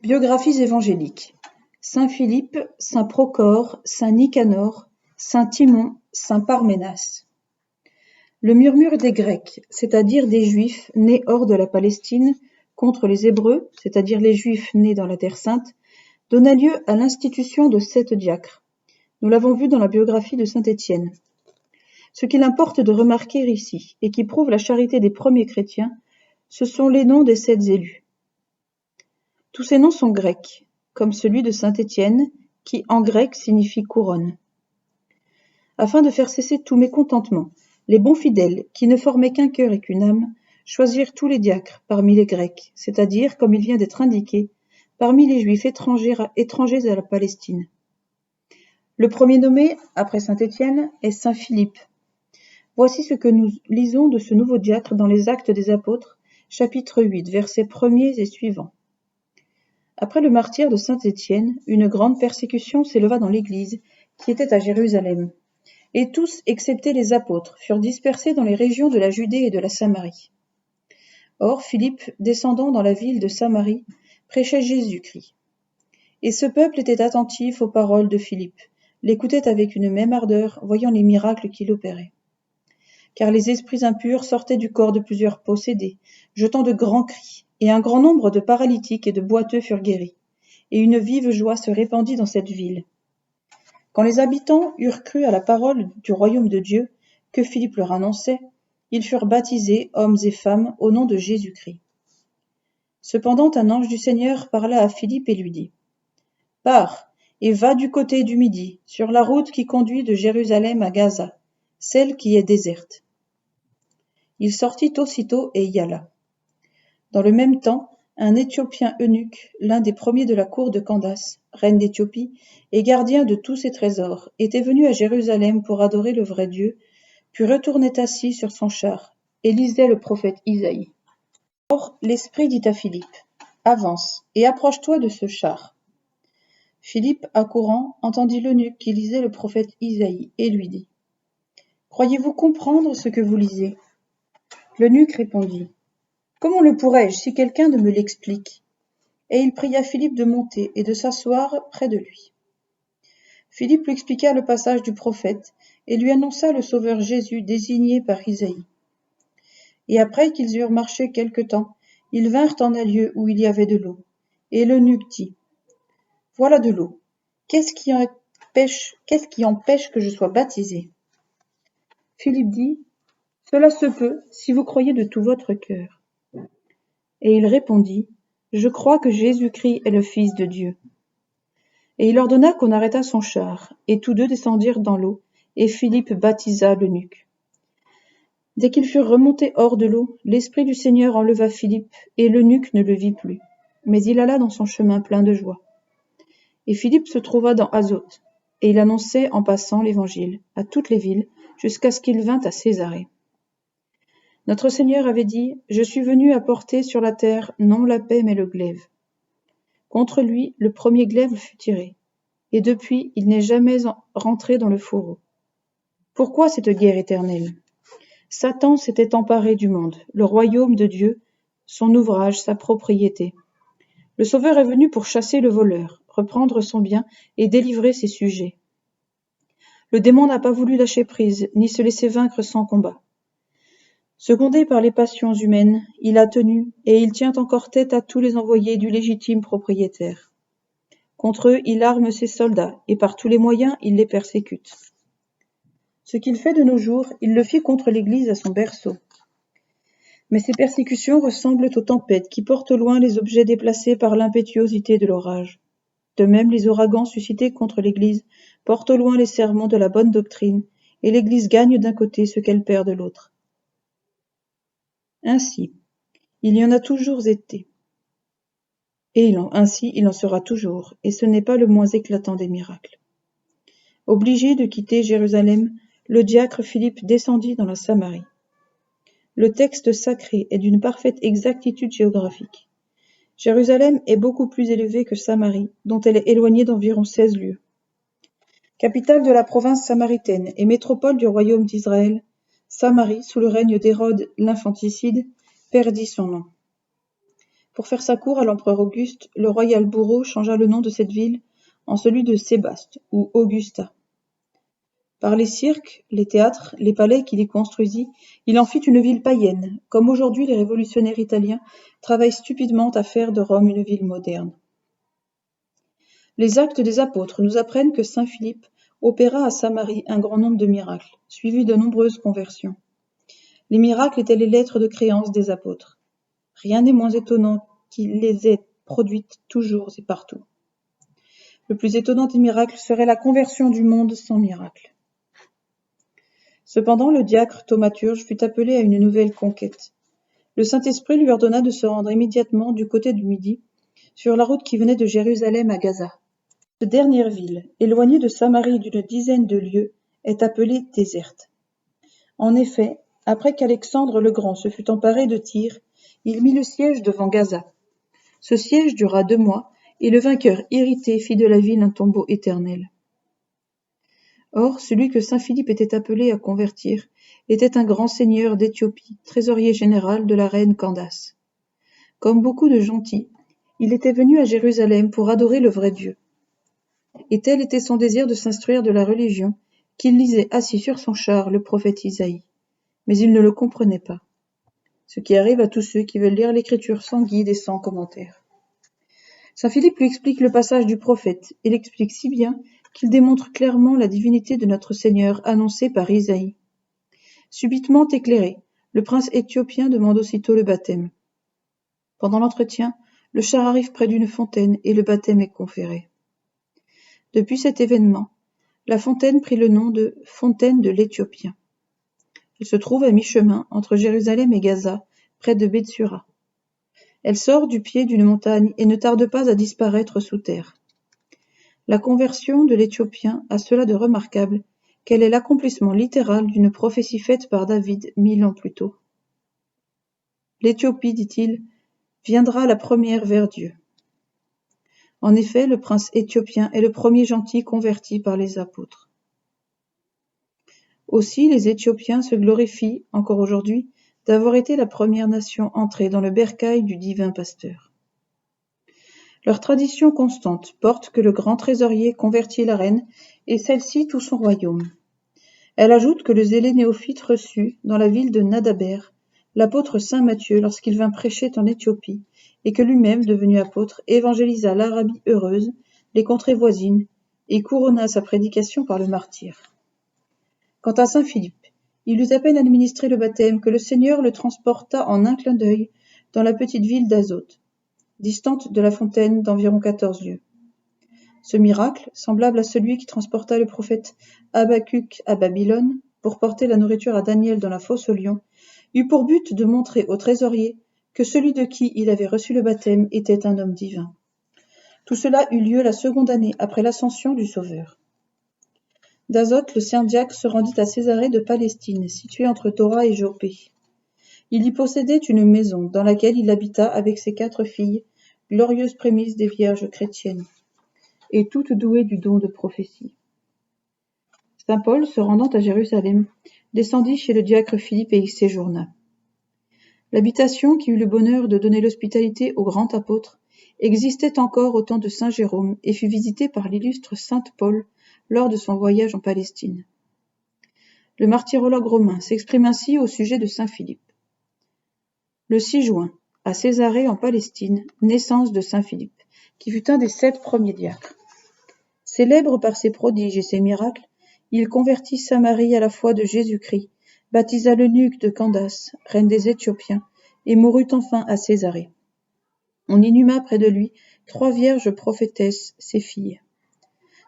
Biographies évangéliques. Saint Philippe, saint Procore, saint Nicanor, saint Timon, saint Parménas. Le murmure des Grecs, c'est-à-dire des Juifs nés hors de la Palestine, contre les Hébreux, c'est-à-dire les Juifs nés dans la Terre sainte, donna lieu à l'institution de 7 diacres. Nous l'avons vu dans la biographie de saint Étienne. Ce qu'il importe de remarquer ici, et qui prouve la charité des premiers chrétiens, ce sont les noms des 7 élus. Tous ces noms sont grecs, comme celui de saint Étienne, qui en grec signifie couronne. Afin de faire cesser tout mécontentement, les bons fidèles, qui ne formaient qu'un cœur et qu'une âme, choisirent tous les diacres parmi les Grecs, c'est-à-dire, comme il vient d'être indiqué, parmi les Juifs étrangers à la Palestine. Le premier nommé, après saint Étienne, est saint Philippe. Voici ce que nous lisons de ce nouveau diacre dans les Actes des Apôtres, chapitre 8, versets 1er et suivants. Après le martyre de saint Étienne, une grande persécution s'éleva dans l'Église, qui était à Jérusalem. Et tous, excepté les apôtres, furent dispersés dans les régions de la Judée et de la Samarie. Or, Philippe, descendant dans la ville de Samarie, prêchait Jésus-Christ. Et ce peuple était attentif aux paroles de Philippe, l'écoutait avec une même ardeur, voyant les miracles qu'il opérait. Car les esprits impurs sortaient du corps de plusieurs possédés, jetant de grands cris, et un grand nombre de paralytiques et de boiteux furent guéris, et une vive joie se répandit dans cette ville. Quand les habitants eurent cru à la parole du royaume de Dieu, que Philippe leur annonçait, ils furent baptisés, hommes et femmes, au nom de Jésus-Christ. Cependant un ange du Seigneur parla à Philippe et lui dit : « Pars, et va du côté du Midi, sur la route qui conduit de Jérusalem à Gaza, celle qui est déserte. » Il sortit aussitôt et y alla. Dans le même temps, un Éthiopien eunuque, l'un des premiers de la cour de Candace, reine d'Éthiopie, et gardien de tous ses trésors, était venu à Jérusalem pour adorer le vrai Dieu, puis retournait assis sur son char, et lisait le prophète Isaïe. Or, l'Esprit dit à Philippe : « Avance, et approche-toi de ce char. » Philippe, accourant, entendit l'eunuque qui lisait le prophète Isaïe, et lui dit : « Croyez-vous comprendre ce que vous lisez ? » L'eunuque répondit : « Comment le pourrais-je si quelqu'un ne me l'explique ? » Et il pria Philippe de monter et de s'asseoir près de lui. Philippe lui expliqua le passage du prophète et lui annonça le Sauveur Jésus désigné par Isaïe. Et après qu'ils eurent marché quelque temps, ils vinrent en un lieu où il y avait de l'eau. Et l'eunuque dit : « Voilà de l'eau. Qu'est-ce qui empêche que je sois baptisé ? » Philippe dit : « Cela se peut, si vous croyez de tout votre cœur. » Et il répondit : « Je crois que Jésus-Christ est le Fils de Dieu. » Et il ordonna qu'on arrêtât son char, et tous deux descendirent dans l'eau, et Philippe baptisa l'eunuque. Dès qu'ils furent remontés hors de l'eau, l'Esprit du Seigneur enleva Philippe, et l'eunuque ne le vit plus, mais il alla dans son chemin plein de joie. Et Philippe se trouva dans Azote, et il annonçait en passant l'Évangile à toutes les villes, jusqu'à ce qu'il vînt à Césarée. Notre Seigneur avait dit : « Je suis venu apporter sur la terre non la paix mais le glaive. » Contre lui, le premier glaive fut tiré, et depuis, il n'est jamais rentré dans le fourreau. Pourquoi cette guerre éternelle ? Satan s'était emparé du monde, le royaume de Dieu, son ouvrage, sa propriété. Le Sauveur est venu pour chasser le voleur, reprendre son bien et délivrer ses sujets. Le démon n'a pas voulu lâcher prise, ni se laisser vaincre sans combat. Secondé par les passions humaines, il a tenu, et il tient encore tête à tous les envoyés du légitime propriétaire. Contre eux, il arme ses soldats, et par tous les moyens, il les persécute. Ce qu'il fait de nos jours, il le fit contre l'Église à son berceau. Mais ces persécutions ressemblent aux tempêtes qui portent au loin les objets déplacés par l'impétuosité de l'orage. De même, les ouragans suscités contre l'Église portent au loin les sermons de la bonne doctrine, et l'Église gagne d'un côté ce qu'elle perd de l'autre. Ainsi, il y en a toujours été. Et ainsi, il en sera toujours, et ce n'est pas le moins éclatant des miracles. Obligé de quitter Jérusalem, le diacre Philippe descendit dans la Samarie. Le texte sacré est d'une parfaite exactitude géographique. Jérusalem est beaucoup plus élevée que Samarie, dont elle est éloignée d'environ 16 lieues. Capitale de la province samaritaine et métropole du royaume d'Israël, Samarie, sous le règne d'Hérode l'infanticide, perdit son nom. Pour faire sa cour à l'empereur Auguste, le royal bourreau changea le nom de cette ville en celui de Sébaste ou Augusta. Par les cirques, les théâtres, les palais qu'il y construisit, il en fit une ville païenne, comme aujourd'hui les révolutionnaires italiens travaillent stupidement à faire de Rome une ville moderne. Les Actes des Apôtres nous apprennent que saint Philippe opéra à Samarie un grand nombre de miracles, suivis de nombreuses conversions. Les miracles étaient les lettres de créance des apôtres. Rien n'est moins étonnant qu'il les ait produites toujours et partout. Le plus étonnant des miracles serait la conversion du monde sans miracle. Cependant, le diacre thaumaturge fut appelé à une nouvelle conquête. Le Saint-Esprit lui ordonna de se rendre immédiatement du côté du Midi, sur la route qui venait de Jérusalem à Gaza. Cette dernière ville, éloignée de Samarie d'une dizaine de lieues, est appelée déserte. En effet, après qu'Alexandre le Grand se fut emparé de Tyr, il mit le siège devant Gaza. Ce siège dura 2 mois, et le vainqueur irrité fit de la ville un tombeau éternel. Or, celui que saint Philippe était appelé à convertir était un grand seigneur d'Éthiopie, trésorier général de la reine Candace. Comme beaucoup de gentils, il était venu à Jérusalem pour adorer le vrai Dieu. Et tel était son désir de s'instruire de la religion, qu'il lisait assis sur son char le prophète Isaïe. Mais il ne le comprenait pas. Ce qui arrive à tous ceux qui veulent lire l'écriture sans guide et sans commentaire. Saint Philippe lui explique le passage du prophète, et l'explique si bien qu'il démontre clairement la divinité de notre Seigneur annoncée par Isaïe. Subitement éclairé, le prince éthiopien demande aussitôt le baptême. Pendant l'entretien, le char arrive près d'une fontaine et le baptême est conféré. Depuis cet événement, la fontaine prit le nom de fontaine de l'Éthiopien. Elle se trouve à mi-chemin entre Jérusalem et Gaza, près de Bethsura. Elle sort du pied d'une montagne et ne tarde pas à disparaître sous terre. La conversion de l'Éthiopien a cela de remarquable qu'elle est l'accomplissement littéral d'une prophétie faite par David 1000 ans plus tôt. L'Éthiopie, dit-il, viendra la première vers Dieu. En effet, le prince éthiopien est le premier gentil converti par les apôtres. Aussi, les Éthiopiens se glorifient, encore aujourd'hui, d'avoir été la première nation entrée dans le bercail du divin pasteur. Leur tradition constante porte que le grand trésorier convertit la reine et celle-ci tout son royaume. Elle ajoute que le zélé néophyte reçut, dans la ville de Nadaber, l'apôtre saint Matthieu lorsqu'il vint prêcher en Éthiopie, et que lui-même, devenu apôtre, évangélisa l'Arabie heureuse, les contrées voisines, et couronna sa prédication par le martyre. Quant à saint Philippe, il eut à peine administré le baptême que le Seigneur le transporta en un clin d'œil dans la petite ville d'Azote, distante de la fontaine d'environ 14 lieues. Ce miracle, semblable à celui qui transporta le prophète Habacuc à Babylone pour porter la nourriture à Daniel dans la fosse aux lions, eut pour but de montrer au trésorier que celui de qui il avait reçu le baptême était un homme divin. Tout cela eut lieu la seconde année après l'ascension du Sauveur. D'Azote, le saint diacre se rendit à Césarée de Palestine, située entre Thora et Joppé. Il y possédait une maison dans laquelle il habita avec ses 4 filles, glorieuses prémices des vierges chrétiennes, et toutes douées du don de prophétie. Saint Paul, se rendant à Jérusalem, descendit chez le diacre Philippe et y séjourna. L'habitation qui eut le bonheur de donner l'hospitalité au grand apôtre existait encore au temps de saint Jérôme et fut visitée par l'illustre sainte Paul lors de son voyage en Palestine. Le martyrologue romain s'exprime ainsi au sujet de saint Philippe. Le 6 juin, à Césarée en Palestine, naissance de saint Philippe, qui fut un des 7 premiers diacres. Célèbre par ses prodiges et ses miracles, il convertit Samarie à la foi de Jésus-Christ, baptisa l'eunuque de Candace, reine des Éthiopiens, et mourut enfin à Césarée. On inhuma près de lui 3 vierges prophétesses, ses filles.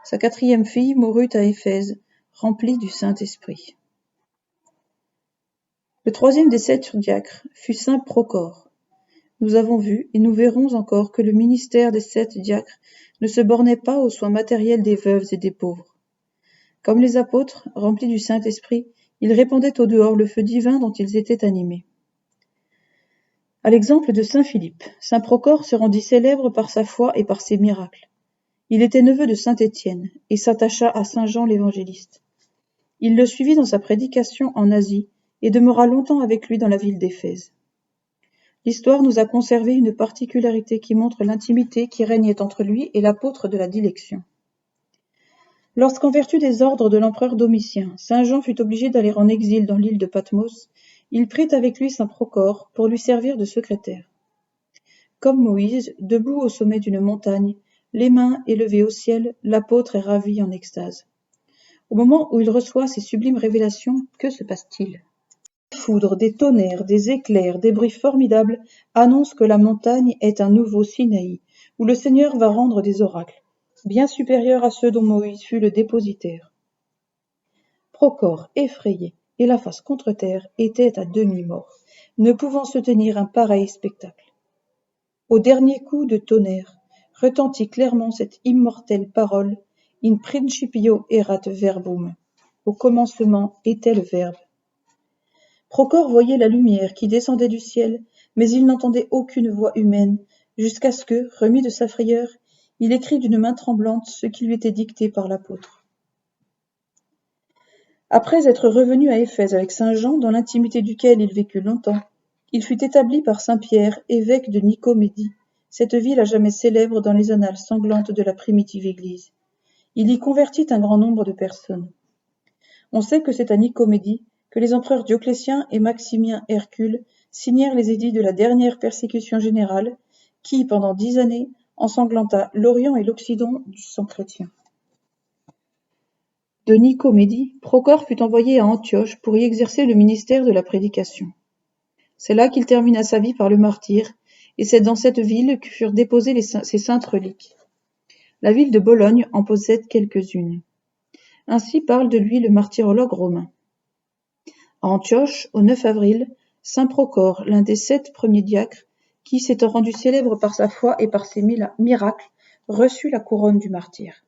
Sa 4e fille mourut à Éphèse, remplie du Saint-Esprit. Le 3e des 7 diacres fut saint Procore. Nous avons vu, et nous verrons encore, que le ministère des 7 diacres ne se bornait pas aux soins matériels des veuves et des pauvres. Comme les apôtres, remplis du Saint-Esprit, ils répandaient au dehors le feu divin dont ils étaient animés. À l'exemple de saint Philippe, saint Procore se rendit célèbre par sa foi et par ses miracles. Il était neveu de saint Étienne et s'attacha à saint Jean l'évangéliste. Il le suivit dans sa prédication en Asie et demeura longtemps avec lui dans la ville d'Éphèse. l'histoire nous a conservé une particularité qui montre l'intimité qui régnait entre lui et l'apôtre de la dilection. Lorsqu'en vertu des ordres de l'empereur Domitien, saint Jean fut obligé d'aller en exil dans l'île de Patmos, il prit avec lui saint Procore pour lui servir de secrétaire. Comme Moïse, debout au sommet d'une montagne, les mains élevées au ciel, l'apôtre est ravi en extase. Au moment où il reçoit ces sublimes révélations, que se passe-t-il ? Des foudres, des tonnerres, des éclairs, des bruits formidables annoncent que la montagne est un nouveau Sinaï, où le Seigneur va rendre des oracles, bien supérieurs à ceux dont Moïse fut le dépositaire. Procore, effrayé, et la face contre terre, était à demi-mort, ne pouvant se tenir un pareil spectacle. Au dernier coup de tonnerre, retentit clairement cette immortelle parole « In principio erat verbum ». Au commencement était le Verbe. Procore voyait la lumière qui descendait du ciel, mais il n'entendait aucune voix humaine, jusqu'à ce que, remis de sa frayeur, il écrit d'une main tremblante ce qui lui était dicté par l'apôtre. Après être revenu à Éphèse avec saint Jean, dans l'intimité duquel il vécut longtemps, il fut établi par saint Pierre, évêque de Nicomédie, cette ville à jamais célèbre dans les annales sanglantes de la primitive Église. Il y convertit un grand nombre de personnes. On sait que c'est à Nicomédie que les empereurs Dioclétien et Maximien Hercule signèrent les édits de la dernière persécution générale, qui, pendant 10 années, ensanglanta l'Orient et l'Occident du sang chrétien. De Nicomédie, Procore fut envoyé à Antioche pour y exercer le ministère de la prédication. C'est là qu'il termina sa vie par le martyre, et c'est dans cette ville que furent déposées ses saintes reliques. La ville de Bologne en possède quelques-unes. Ainsi parle de lui le martyrologue romain. À Antioche, au 9 avril, saint Procore, l'un des 7 premiers diacres, qui, s'étant rendu célèbre par sa foi et par ses miracles, reçut la couronne du martyre.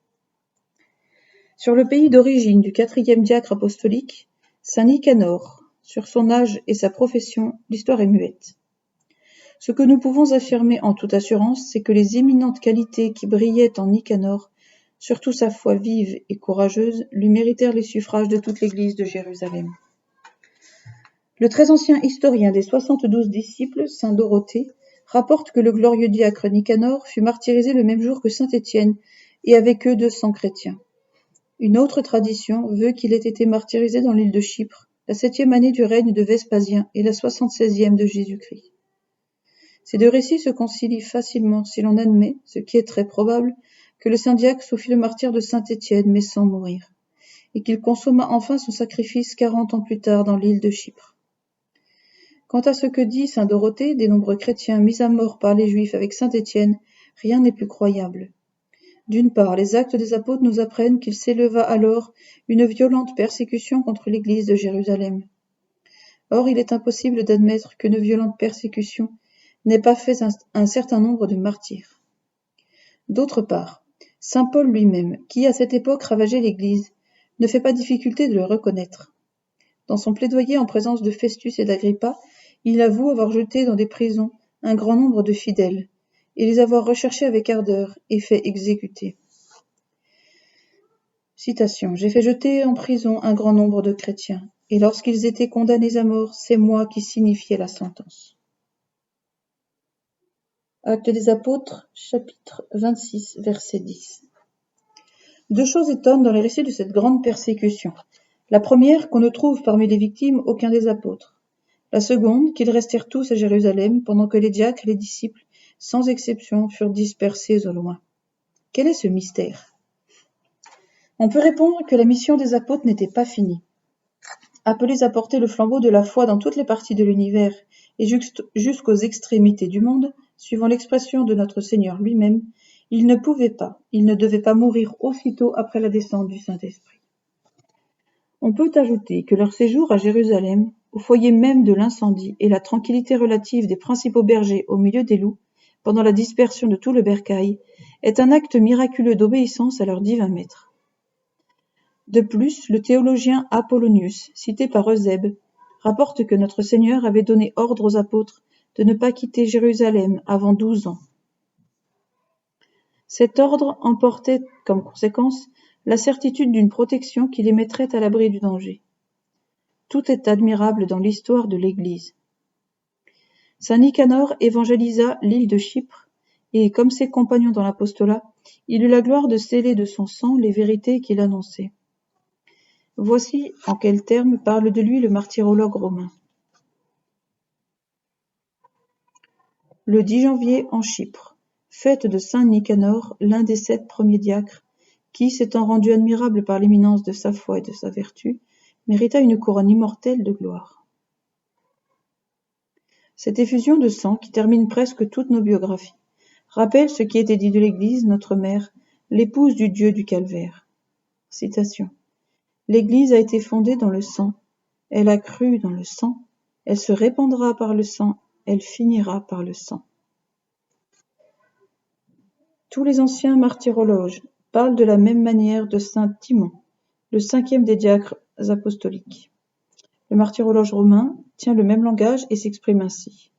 Sur le pays d'origine du 4e diacre apostolique, saint Nicanor, sur son âge et sa profession, l'histoire est muette. Ce que nous pouvons affirmer en toute assurance, c'est que les éminentes qualités qui brillaient en Nicanor, surtout sa foi vive et courageuse, lui méritèrent les suffrages de toute l'Église de Jérusalem. Le très ancien historien des 72 disciples, saint Dorothée, rapporte que le glorieux diacre Nicanor fut martyrisé le même jour que saint Étienne, et avec eux 200 chrétiens. Une autre tradition veut qu'il ait été martyrisé dans l'île de Chypre, la 7e année du règne de Vespasien et la 76e de Jésus-Christ. Ces deux récits se concilient facilement si l'on admet, ce qui est très probable, que le saint diacre fit le martyre de saint Étienne mais sans mourir, et qu'il consomma enfin son sacrifice 40 ans plus tard dans l'île de Chypre. Quant à ce que dit saint Dorothée des nombreux chrétiens mis à mort par les Juifs avec saint Étienne, rien n'est plus croyable. D'une part, les Actes des Apôtres nous apprennent qu'il s'éleva alors une violente persécution contre l'Église de Jérusalem. Or, il est impossible d'admettre qu'une violente persécution n'ait pas fait un certain nombre de martyrs. D'autre part, saint Paul lui-même, qui à cette époque ravageait l'Église, ne fait pas difficulté de le reconnaître. Dans son plaidoyer en présence de Festus et d'Agrippa, il avoue avoir jeté dans des prisons un grand nombre de fidèles, et les avoir recherchés avec ardeur et fait exécuter. Citation. J'ai fait jeter en prison un grand nombre de chrétiens, et lorsqu'ils étaient condamnés à mort, c'est moi qui signifiais la sentence. Actes des Apôtres, chapitre 26, verset 10. Deux choses étonnent dans les récits de cette grande persécution. La première, qu'on ne trouve parmi les victimes aucun des apôtres. La seconde, qu'ils restèrent tous à Jérusalem pendant que les diacres et les disciples, sans exception, furent dispersés au loin. Quel est ce mystère ? On peut répondre que la mission des apôtres n'était pas finie. Appelés à porter le flambeau de la foi dans toutes les parties de l'univers et jusqu'aux extrémités du monde, suivant l'expression de notre Seigneur lui-même, ils ne pouvaient pas, ils ne devaient pas mourir aussitôt après la descente du Saint-Esprit. On peut ajouter que leur séjour à Jérusalem, au foyer même de l'incendie et la tranquillité relative des principaux bergers au milieu des loups, pendant la dispersion de tout le bercail, est un acte miraculeux d'obéissance à leur divin maître. De plus, le théologien Apollonius, cité par Eusèbe, rapporte que notre Seigneur avait donné ordre aux apôtres de ne pas quitter Jérusalem avant 12 ans. Cet ordre emportait comme conséquence la certitude d'une protection qui les mettrait à l'abri du danger. Tout est admirable dans l'histoire de l'Église. Saint Nicanor évangélisa l'île de Chypre, et, comme ses compagnons dans l'apostolat, il eut la gloire de sceller de son sang les vérités qu'il annonçait. Voici en quels termes parle de lui le martyrologue romain. Le 10 janvier en Chypre, fête de saint Nicanor, l'un des 7 premiers diacres, qui, s'étant rendu admirable par l'éminence de sa foi et de sa vertu, mérita une couronne immortelle de gloire. Cette effusion de sang, qui termine presque toutes nos biographies, rappelle ce qui était dit de l'Église, notre mère, l'épouse du Dieu du calvaire. Citation. L'Église a été fondée dans le sang, elle a cru dans le sang, elle se répandra par le sang, elle finira par le sang. Tous les anciens martyrologes parlent de la même manière de saint Timon, le 5e des diacres apostoliques. Le martyrologe romain tient le même langage et s'exprime ainsi.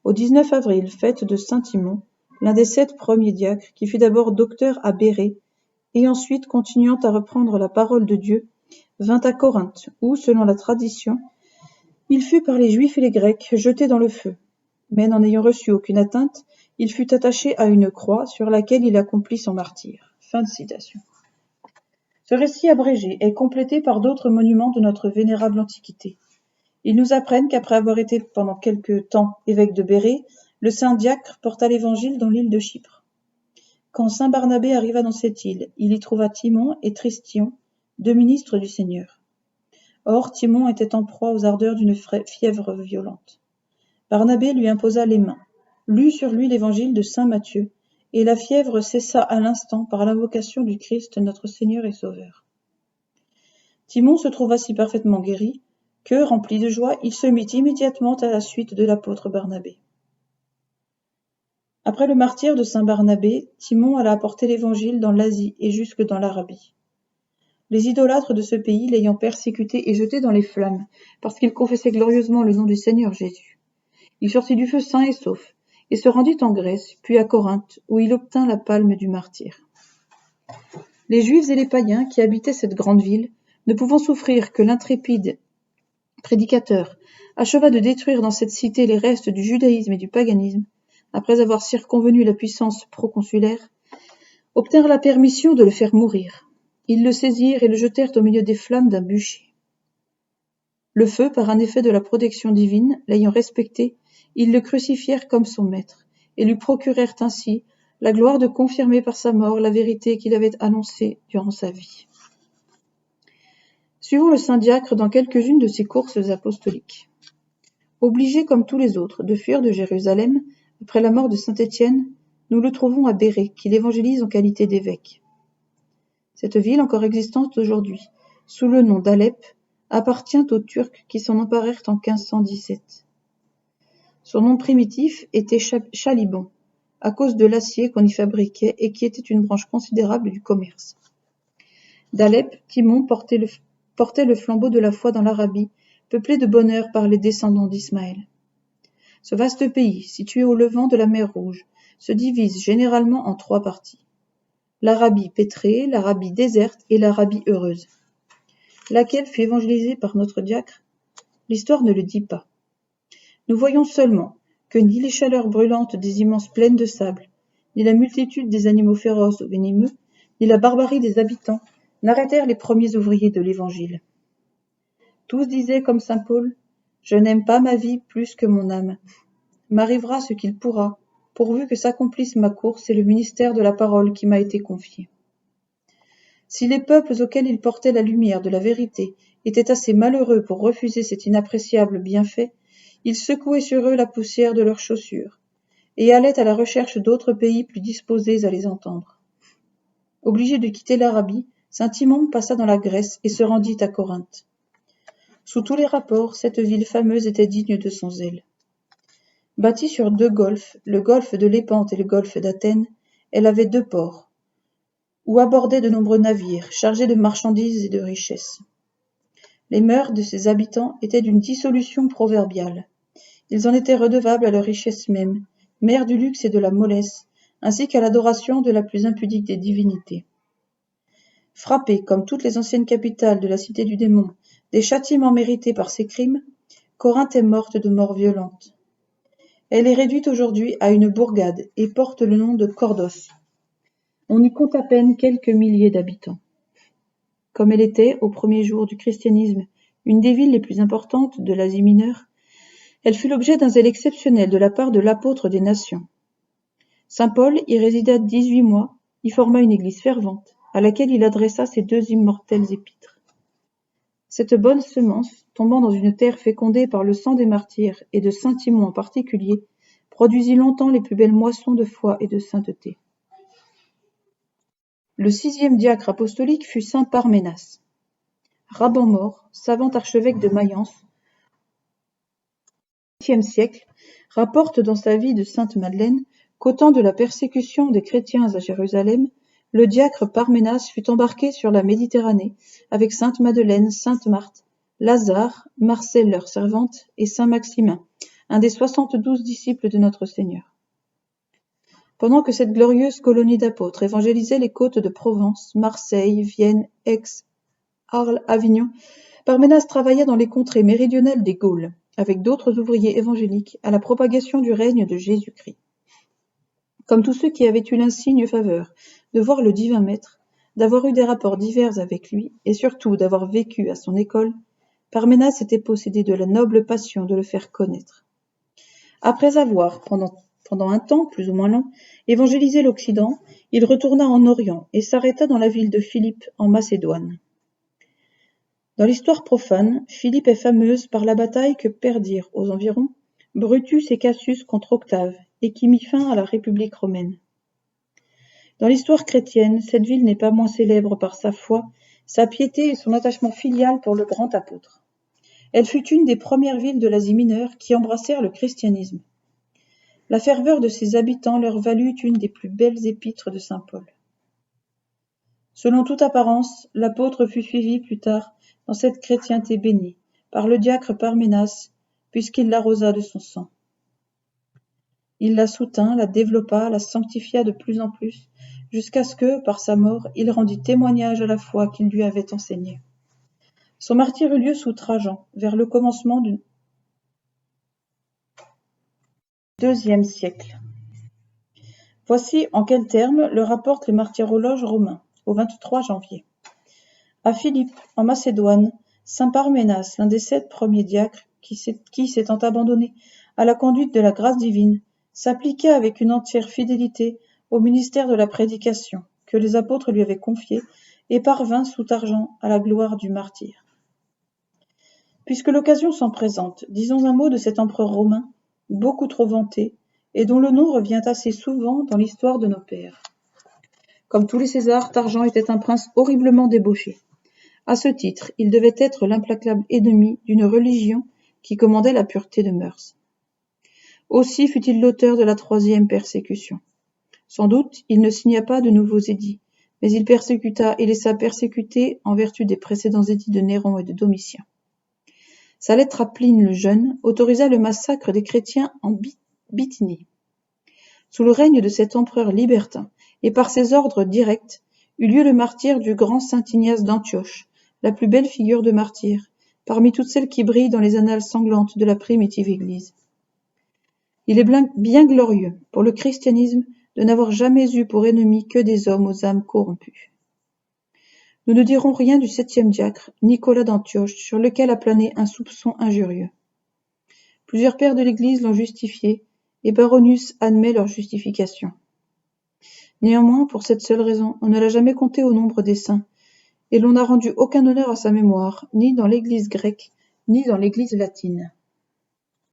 Au 19 avril, fête de saint Timon, l'un des 7 premiers diacres, qui fut d'abord docteur à Bérée, et ensuite, continuant à reprendre la parole de Dieu, vint à Corinthe, où, selon la tradition, il fut par les Juifs et les Grecs jeté dans le feu. Mais n'en ayant reçu aucune atteinte, il fut attaché à une croix sur laquelle il accomplit son martyre. Fin de citation. Ce récit abrégé est complété par d'autres monuments de notre vénérable Antiquité. Ils nous apprennent qu'après avoir été pendant quelque temps évêque de Bérée, le saint diacre porta l'évangile dans l'île de Chypre. Quand saint Barnabé arriva dans cette île, il y trouva Timon et Tristion, 2 ministres du Seigneur. Or, Timon était en proie aux ardeurs d'une fièvre violente. Barnabé lui imposa les mains, lut sur lui l'évangile de saint Matthieu, et la fièvre cessa à l'instant par l'invocation du Christ notre Seigneur et Sauveur. Timon se trouva si parfaitement guéri que, rempli de joie, il se mit immédiatement à la suite de l'apôtre Barnabé. Après le martyre de saint Barnabé, Timon alla apporter l'évangile dans l'Asie et jusque dans l'Arabie. Les idolâtres de ce pays l'ayant persécuté et jeté dans les flammes, parce qu'il confessait glorieusement le nom du Seigneur Jésus. Il sortit du feu sain et sauf, et se rendit en Grèce, puis à Corinthe, où il obtint la palme du martyre. Les Juifs et les païens qui habitaient cette grande ville, ne pouvant souffrir que l'intrépide prédicateur acheva de détruire dans cette cité les restes du judaïsme et du paganisme, après avoir circonvenu la puissance proconsulaire, obtinrent la permission de le faire mourir. Ils le saisirent et le jetèrent au milieu des flammes d'un bûcher. Le feu, par un effet de la protection divine, l'ayant respecté, ils le crucifièrent comme son maître, et lui procurèrent ainsi la gloire de confirmer par sa mort la vérité qu'il avait annoncée durant sa vie. Suivons le saint diacre dans quelques-unes de ses courses apostoliques. Obligé comme tous les autres de fuir de Jérusalem, après la mort de saint Étienne, nous le trouvons à Bérée, qu'il évangélise en qualité d'évêque. Cette ville, encore existante aujourd'hui, sous le nom d'Alep, appartient aux Turcs qui s'en emparèrent en 1517. Son nom primitif était Chalibon, à cause de l'acier qu'on y fabriquait et qui était une branche considérable du commerce. D'Alep, Timon portait le flambeau de la foi dans l'Arabie, peuplé de bonheur par les descendants d'Ismaël. Ce vaste pays, situé au levant de la mer Rouge, se divise généralement en 3 parties. L'Arabie pétrée, l'Arabie déserte et l'Arabie heureuse. Laquelle fut évangélisée par notre diacre? L'histoire ne le dit pas. Nous voyons seulement que ni les chaleurs brûlantes des immenses plaines de sable, ni la multitude des animaux féroces ou venimeux, ni la barbarie des habitants n'arrêtèrent les premiers ouvriers de l'Évangile. Tous disaient comme saint Paul, « Je n'aime pas ma vie plus que mon âme. M'arrivera ce qu'il pourra, pourvu que s'accomplisse ma course et le ministère de la parole qui m'a été confié. » Si les peuples auxquels il portait la lumière de la vérité étaient assez malheureux pour refuser cet inappréciable bienfait, ils secouaient sur eux la poussière de leurs chaussures, et allaient à la recherche d'autres pays plus disposés à les entendre. Obligé de quitter l'Arabie, saint Timon passa dans la Grèce et se rendit à Corinthe. Sous tous les rapports, cette ville fameuse était digne de son zèle. Bâtie sur 2 golfes, le golfe de Lépante et le golfe d'Athènes, elle avait 2 ports, où abordaient de nombreux navires, chargés de marchandises et de richesses. Les mœurs de ses habitants étaient d'une dissolution proverbiale. Ils en étaient redevables à leur richesse même, mère du luxe et de la mollesse, ainsi qu'à l'adoration de la plus impudique des divinités. Frappée, comme toutes les anciennes capitales de la cité du démon, des châtiments mérités par ses crimes, Corinthe est morte de mort violente. Elle est réduite aujourd'hui à une bourgade et porte le nom de Cordos. On y compte à peine quelques milliers d'habitants. Comme elle était, aux premiers jours du christianisme, une des villes les plus importantes de l'Asie mineure, elle fut l'objet d'un zèle exceptionnel de la part de l'apôtre des nations. Saint Paul y résida 18 mois, y forma une église fervente, à laquelle il adressa ses 2 immortelles épîtres. Cette bonne semence, tombant dans une terre fécondée par le sang des martyrs et de saint Timon en particulier, produisit longtemps les plus belles moissons de foi et de sainteté. Le 6e diacre apostolique fut saint Parménas. Rabbin mort, savant archevêque de Mayence, au 8e siècle, rapporte dans sa vie de sainte Madeleine qu'au temps de la persécution des chrétiens à Jérusalem, le diacre Parménas fut embarqué sur la Méditerranée avec sainte Madeleine, sainte Marthe, Lazare, Marcelle leur servante et saint Maximin, un des 72 disciples de notre Seigneur. Pendant que cette glorieuse colonie d'apôtres évangélisait les côtes de Provence, Marseille, Vienne, Aix, Arles, Avignon, Parménas travailla dans les contrées méridionales des Gaules, avec d'autres ouvriers évangéliques, à la propagation du règne de Jésus-Christ. Comme tous ceux qui avaient eu l'insigne faveur de voir le divin maître, d'avoir eu des rapports divers avec lui, et surtout d'avoir vécu à son école, Parménas était possédé de la noble passion de le faire connaître. Après avoir, pendant un temps plus ou moins long, évangélisé l'Occident, il retourna en Orient et s'arrêta dans la ville de Philippe en Macédoine. Dans l'histoire profane, Philippe est fameuse par la bataille que perdirent aux environs Brutus et Cassius contre Octave et qui mit fin à la République romaine. Dans l'histoire chrétienne, cette ville n'est pas moins célèbre par sa foi, sa piété et son attachement filial pour le grand apôtre. Elle fut une des premières villes de l'Asie mineure qui embrassèrent le christianisme. La ferveur de ses habitants leur valut une des plus belles épîtres de saint Paul. Selon toute apparence, l'apôtre fut suivi plus tard dans cette chrétienté bénie par le diacre Parménas, puisqu'il l'arrosa de son sang. Il la soutint, la développa, la sanctifia de plus en plus, jusqu'à ce que, par sa mort, il rendit témoignage à la foi qu'il lui avait enseignée. Son martyre eut lieu sous Trajan, vers le commencement du IIe siècle. Voici en quels termes le rapporte le martyrologe romain, au 23 janvier. À Philippe, en Macédoine, saint Parménas, l'un des 7 premiers diacres, qui s'étant abandonné à la conduite de la grâce divine, s'appliqua avec une entière fidélité au ministère de la prédication que les apôtres lui avaient confié et parvint sous Argent à la gloire du martyre. Puisque l'occasion s'en présente, disons un mot de cet empereur romain, beaucoup trop vanté, et dont le nom revient assez souvent dans l'histoire de nos pères. Comme tous les Césars, Targent était un prince horriblement débauché. À ce titre, il devait être l'implacable ennemi d'une religion qui commandait la pureté de mœurs. Aussi fut-il l'auteur de la 3e persécution. Sans doute, il ne signa pas de nouveaux édits, mais il persécuta et laissa persécuter en vertu des précédents édits de Néron et de Domitien. Sa lettre à Pline le Jeune autorisa le massacre des chrétiens en Bithynie. Sous le règne de cet empereur libertin, et par ses ordres directs, eut lieu le martyre du grand saint Ignace d'Antioche, la plus belle figure de martyr, parmi toutes celles qui brillent dans les annales sanglantes de la primitive Église. Il est bien glorieux, pour le christianisme, de n'avoir jamais eu pour ennemis que des hommes aux âmes corrompues. Nous ne dirons rien du 7e diacre, Nicolas d'Antioche, sur lequel a plané un soupçon injurieux. Plusieurs pères de l'Église l'ont justifié, et Baronius admet leur justification. Néanmoins, pour cette seule raison, on ne l'a jamais compté au nombre des saints, et l'on n'a rendu aucun honneur à sa mémoire, ni dans l'Église grecque, ni dans l'Église latine.